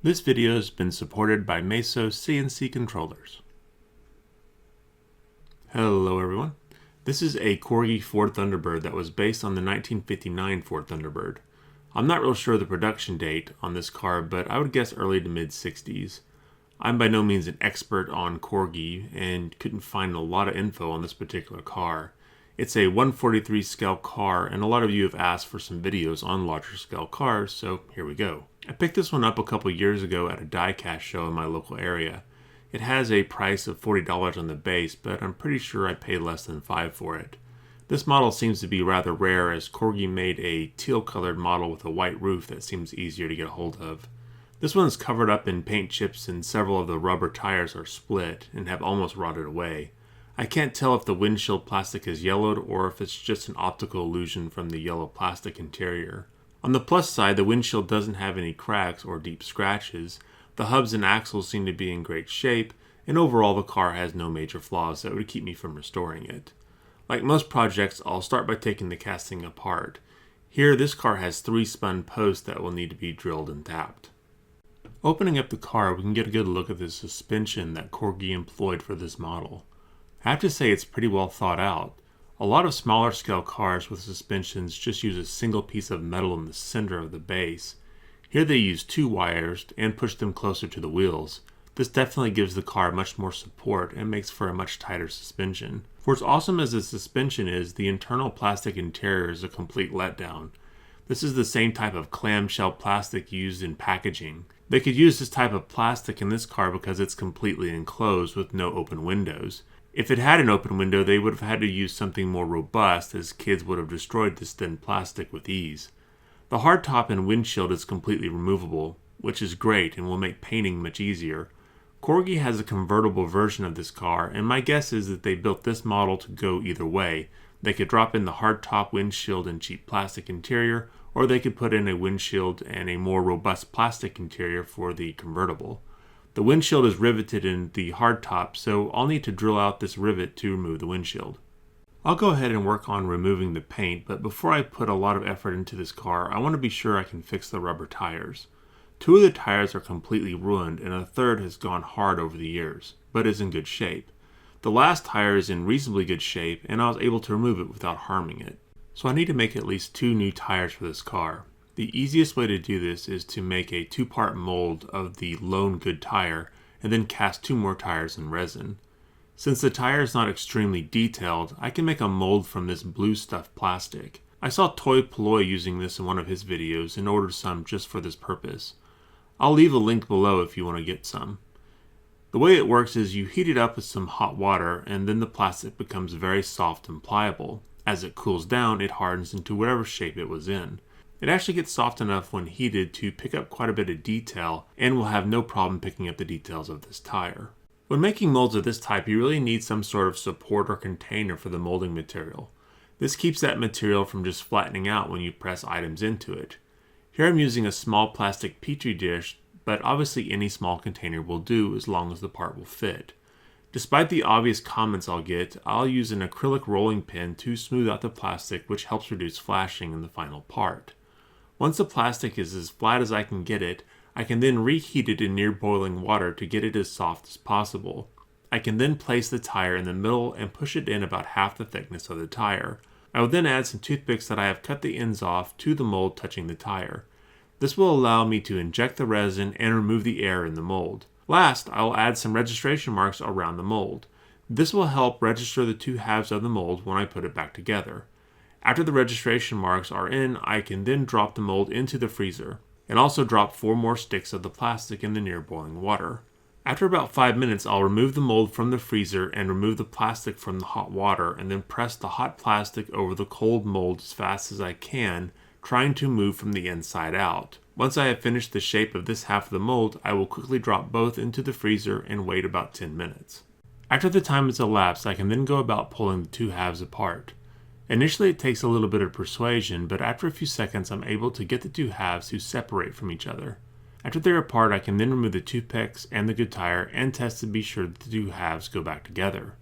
This video has been supported by Meso CNC controllers. Hello everyone. This is a Corgi Ford Thunderbird that was based on the 1959 Ford Thunderbird. I'm not real sure the production date on this car, but I would guess early to mid 60s. I'm by no means an expert on Corgi and couldn't find a lot of info on this particular car. It's a 1/43 scale car, and a lot of you have asked for some videos on larger scale cars, so here we go. I picked this one up a couple years ago at a die-cast show in my local area. It has a price of $40 on the base, but I'm pretty sure I paid less than $5 for it. This model seems to be rather rare, as Corgi made a teal-colored model with a white roof that seems easier to get a hold of. This one is covered up in paint chips, and several of the rubber tires are split and have almost rotted away. I can't tell if the windshield plastic is yellowed or if it's just an optical illusion from the yellow plastic interior. On the plus side, the windshield doesn't have any cracks or deep scratches. The hubs and axles seem to be in great shape, and overall the car has no major flaws that would keep me from restoring it. Like most projects, I'll start by taking the casting apart. Here, this car has 3 spun posts that will need to be drilled and tapped. Opening up the car, we can get a good look at the suspension that Corgi employed for this model. I have to say it's pretty well thought out. A lot of smaller scale cars with suspensions just use a single piece of metal in the center of the base. Here they use 2 wires and push them closer to the wheels. This definitely gives the car much more support and makes for a much tighter suspension. For as awesome as the suspension is, the internal plastic interior is a complete letdown. This is the same type of clamshell plastic used in packaging. They could use this type of plastic in this car because it's completely enclosed with no open windows. If it had an open window, they would have had to use something more robust, as kids would have destroyed this thin plastic with ease. The hardtop and windshield is completely removable, which is great and will make painting much easier. Corgi has a convertible version of this car, and my guess is that they built this model to go either way. They could drop in the hardtop windshield and cheap plastic interior, or they could put in a windshield and a more robust plastic interior for the convertible. The windshield is riveted in the hardtop, so I'll need to drill out this rivet to remove the windshield. I'll go ahead and work on removing the paint, but before I put a lot of effort into this car, I want to be sure I can fix the rubber tires. 2 of the tires are completely ruined, and a third has gone hard over the years, but is in good shape. The last tire is in reasonably good shape, and I was able to remove it without harming it. So I need to make at least 2 new tires for this car. The easiest way to do this is to make a 2-part mold of the lone good tire and then cast 2 more tires in resin. Since the tire is not extremely detailed, I can make a mold from this blue stuff plastic. I saw Toy Ploy using this in one of his videos and ordered some just for this purpose. I'll leave a link below if you want to get some. The way it works is you heat it up with some hot water, and then the plastic becomes very soft and pliable. As it cools down, it hardens into whatever shape it was in. It actually gets soft enough when heated to pick up quite a bit of detail, and will have no problem picking up the details of this tire. When making molds of this type, you really need some sort of support or container for the molding material. This keeps that material from just flattening out when you press items into it. Here I'm using a small plastic petri dish, but obviously any small container will do as long as the part will fit. Despite the obvious comments I'll get, I'll use an acrylic rolling pin to smooth out the plastic, which helps reduce flashing in the final part. Once the plastic is as flat as I can get it, I can then reheat it in near boiling water to get it as soft as possible. I can then place the tire in the middle and push it in about half the thickness of the tire. I will then add some toothpicks that I have cut the ends off to the mold touching the tire. This will allow me to inject the resin and remove the air in the mold. Last, I will add some registration marks around the mold. This will help register the 2 halves of the mold when I put it back together. After the registration marks are in, I can then drop the mold into the freezer, and also drop 4 more sticks of the plastic in the near boiling water. After about 5 minutes, I'll remove the mold from the freezer and remove the plastic from the hot water, and then press the hot plastic over the cold mold as fast as I can, trying to move from the inside out. Once I have finished the shape of this half of the mold, I will quickly drop both into the freezer and wait about 10 minutes. After the time has elapsed, I can then go about pulling the 2 halves apart. Initially it takes a little bit of persuasion, but after a few seconds I'm able to get the 2 halves to separate from each other. After they're apart, I can then remove the toothpicks and the good tire and test to be sure that the 2 halves go back together.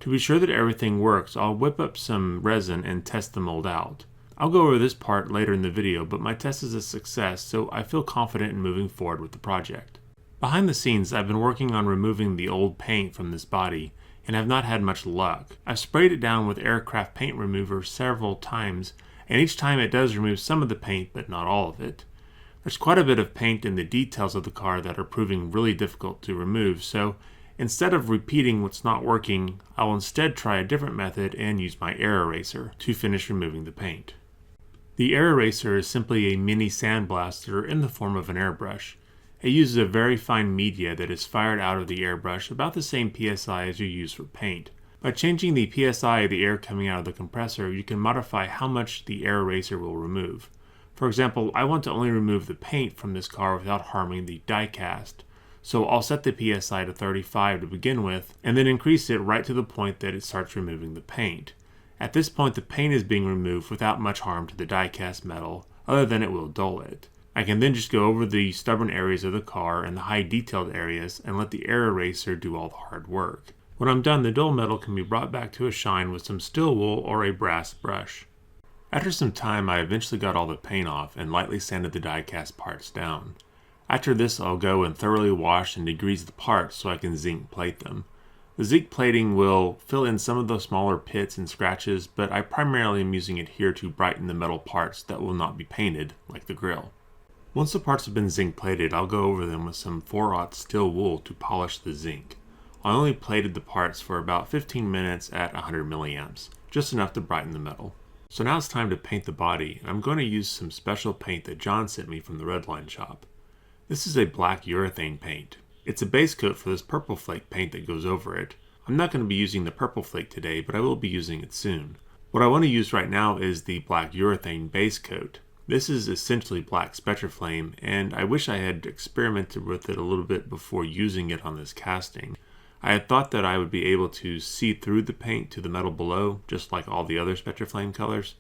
To be sure that everything works, I'll whip up some resin and test the mold out. I'll go over this part later in the video, but my test is a success, so I feel confident in moving forward with the project. Behind the scenes, I've been working on removing the old paint from this body, and have not had much luck. I've sprayed it down with aircraft paint remover several times, and each time it does remove some of the paint, but not all of it. There's quite a bit of paint in the details of the car that are proving really difficult to remove, so instead of repeating what's not working, I'll instead try a different method and use my air eraser to finish removing the paint. The air eraser is simply a mini sandblaster in the form of an airbrush. It uses a very fine media that is fired out of the airbrush about the same PSI as you use for paint. By changing the PSI of the air coming out of the compressor, you can modify how much the air eraser will remove. For example, I want to only remove the paint from this car without harming the die cast. So I'll set the PSI to 35 to begin with, and then increase it right to the point that it starts removing the paint. At this point, the paint is being removed without much harm to the die cast metal, other than it will dull it. I can then just go over the stubborn areas of the car and the high detailed areas and let the air eraser do all the hard work. When I'm done, the dull metal can be brought back to a shine with some steel wool or a brass brush. After some time, I eventually got all the paint off and lightly sanded the die cast parts down. After this, I'll go and thoroughly wash and degrease the parts so I can zinc plate them. The zinc plating will fill in some of the smaller pits and scratches, but I primarily am using it here to brighten the metal parts that will not be painted, like the grille. Once the parts have been zinc plated, I'll go over them with some 4/0 steel wool to polish the zinc. I only plated the parts for about 15 minutes at 100 milliamps, just enough to brighten the metal. So now it's time to paint the body, and I'm going to use some special paint that John sent me from the Redline shop. This is a black urethane paint. It's a base coat for this purple flake paint that goes over it. I'm not going to be using the purple flake today, but I will be using it soon. What I want to use right now is the black urethane base coat. This is essentially black spectraflame, and I wish I had experimented with it a little bit before using it on this casting. I had thought that I would be able to see through the paint to the metal below, just like all the other spectraflame colors.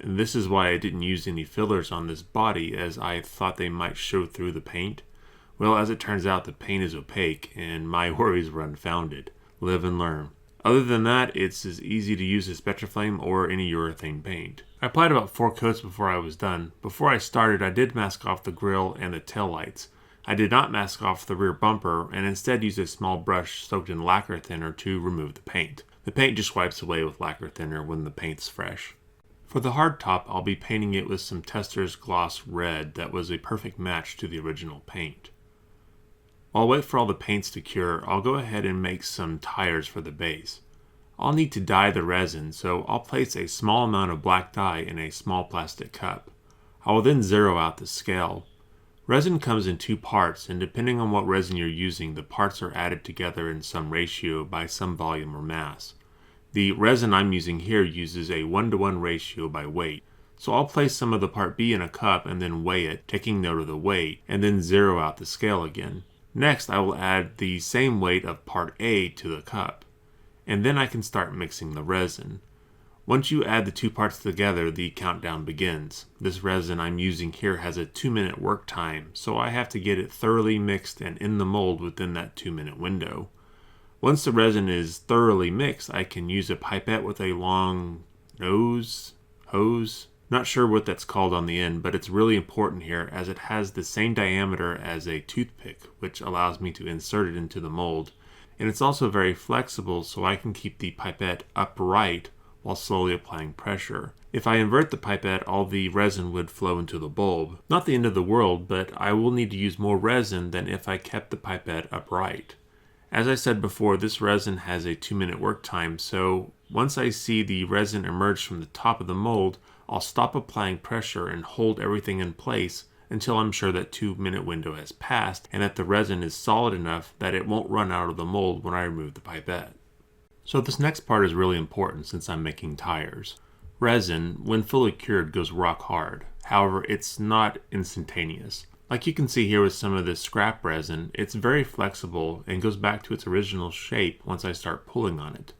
And this is why I didn't use any fillers on this body, as I thought they might show through the paint. Well, as it turns out, the paint is opaque, and my worries were unfounded. Live and learn. Other than that, it's as easy to use as spectraflame or any urethane paint. I applied about 4 coats before I was done. Before I started, I did mask off the grille and the tail lights. I did not mask off the rear bumper, and instead used a small brush soaked in lacquer thinner to remove the paint. The paint just wipes away with lacquer thinner when the paint's fresh. For the hard top, I'll be painting it with some Testor's Gloss Red that was a perfect match to the original paint. While I wait for all the paints to cure, I'll go ahead and make some tires for the base. I'll need to dye the resin, so I'll place a small amount of black dye in a small plastic cup. I will then zero out the scale. Resin comes in 2 parts, and depending on what resin you're using, the parts are added together in some ratio by some volume or mass. The resin I'm using here uses a 1-to-1 ratio by weight. So I'll place some of the part B in a cup and then weigh it, taking note of the weight, and then zero out the scale again. Next, I will add the same weight of part A to the cup, and then I can start mixing the resin. Once you add the 2 parts together, the countdown begins. This resin I'm using here has a 2-minute work time, so I have to get it thoroughly mixed and in the mold within that 2-minute window. Once the resin is thoroughly mixed, I can use a pipette with a long hose. Not sure what that's called on the end, but it's really important here as it has the same diameter as a toothpick, which allows me to insert it into the mold. And it's also very flexible, so I can keep the pipette upright while slowly applying pressure. If I invert the pipette, all the resin would flow into the bulb. Not the end of the world, but I will need to use more resin than if I kept the pipette upright. As I said before, this resin has a 2-minute work time, so once I see the resin emerge from the top of the mold, I'll stop applying pressure and hold everything in place until I'm sure that 2-minute window has passed and that the resin is solid enough that it won't run out of the mold when I remove the pipette. So this next part is really important since I'm making tires. Resin, when fully cured, goes rock hard. However, it's not instantaneous. Like you can see here with some of this scrap resin, it's very flexible and goes back to its original shape once I start pulling on it.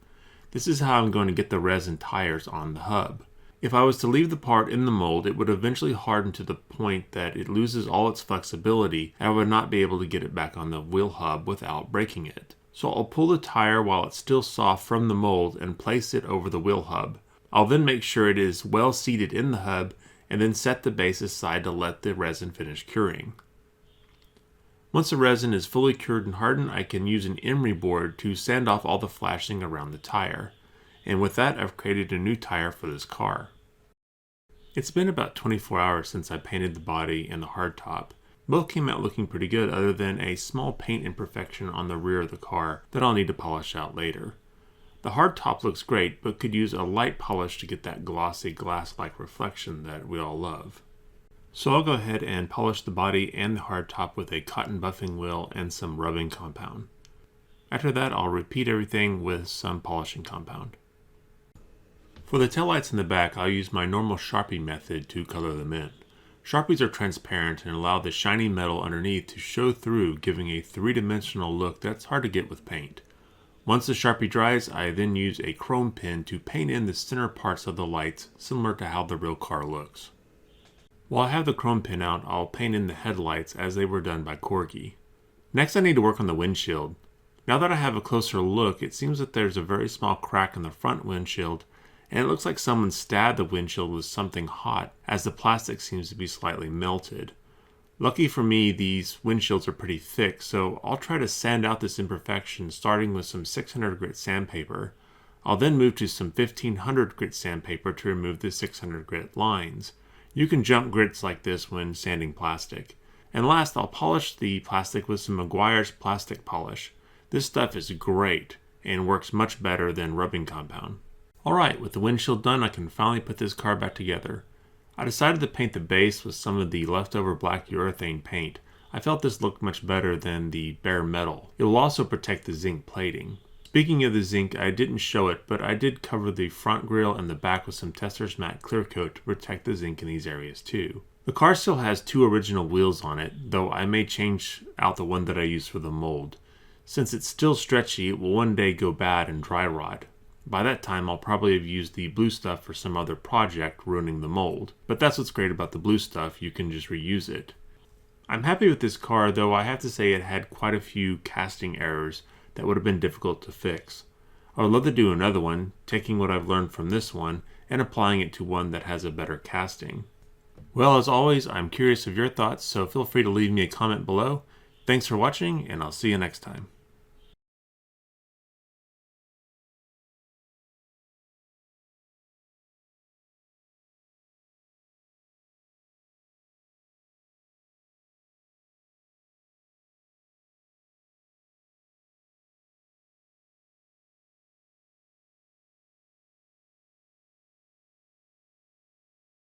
This is how I'm going to get the resin tires on the hub. If I was to leave the part in the mold, it would eventually harden to the point that it loses all its flexibility and I would not be able to get it back on the wheel hub without breaking it. So I'll pull the tire while it's still soft from the mold and place it over the wheel hub. I'll then make sure it is well seated in the hub and then set the base aside to let the resin finish curing. Once the resin is fully cured and hardened, I can use an emery board to sand off all the flashing around the tire. And with that, I've created a new tire for this car. It's been about 24 hours since I painted the body and the hardtop. Both came out looking pretty good other than a small paint imperfection on the rear of the car that I'll need to polish out later. The hardtop looks great, but could use a light polish to get that glossy glass-like reflection that we all love. So I'll go ahead and polish the body and the hardtop with a cotton buffing wheel and some rubbing compound. After that, I'll repeat everything with some polishing compound. For the taillights in the back, I'll use my normal Sharpie method to color them in. Sharpies are transparent and allow the shiny metal underneath to show through, giving a three-dimensional look that's hard to get with paint. Once the Sharpie dries, I then use a chrome pen to paint in the center parts of the lights, similar to how the real car looks. While I have the chrome pen out, I'll paint in the headlights as they were done by Corgi. Next, I need to work on the windshield. Now that I have a closer look, it seems that there's a very small crack in the front windshield, and it looks like someone stabbed the windshield with something hot, as the plastic seems to be slightly melted. Lucky for me, these windshields are pretty thick, so I'll try to sand out this imperfection starting with some 600 grit sandpaper. I'll then move to some 1500 grit sandpaper to remove the 600 grit lines. You can jump grits like this when sanding plastic. And last, I'll polish the plastic with some Meguiar's plastic polish. This stuff is great and works much better than rubbing compound. Alright, with the windshield done, I can finally put this car back together. I decided to paint the base with some of the leftover black urethane paint. I felt this looked much better than the bare metal. It will also protect the zinc plating. Speaking of the zinc, I didn't show it, but I did cover the front grille and the back with some Testor's matte clear coat to protect the zinc in these areas too. The car still has two original wheels on it, though I may change out the one that I used for the mold. Since it's still stretchy, it will one day go bad and dry rot. By that time, I'll probably have used the blue stuff for some other project, ruining the mold. But that's what's great about the blue stuff, you can just reuse it. I'm happy with this car, though I have to say it had quite a few casting errors that would have been difficult to fix. I would love to do another one, taking what I've learned from this one and applying it to one that has a better casting. Well, as always, I'm curious of your thoughts, so feel free to leave me a comment below. Thanks for watching, and I'll see you next time.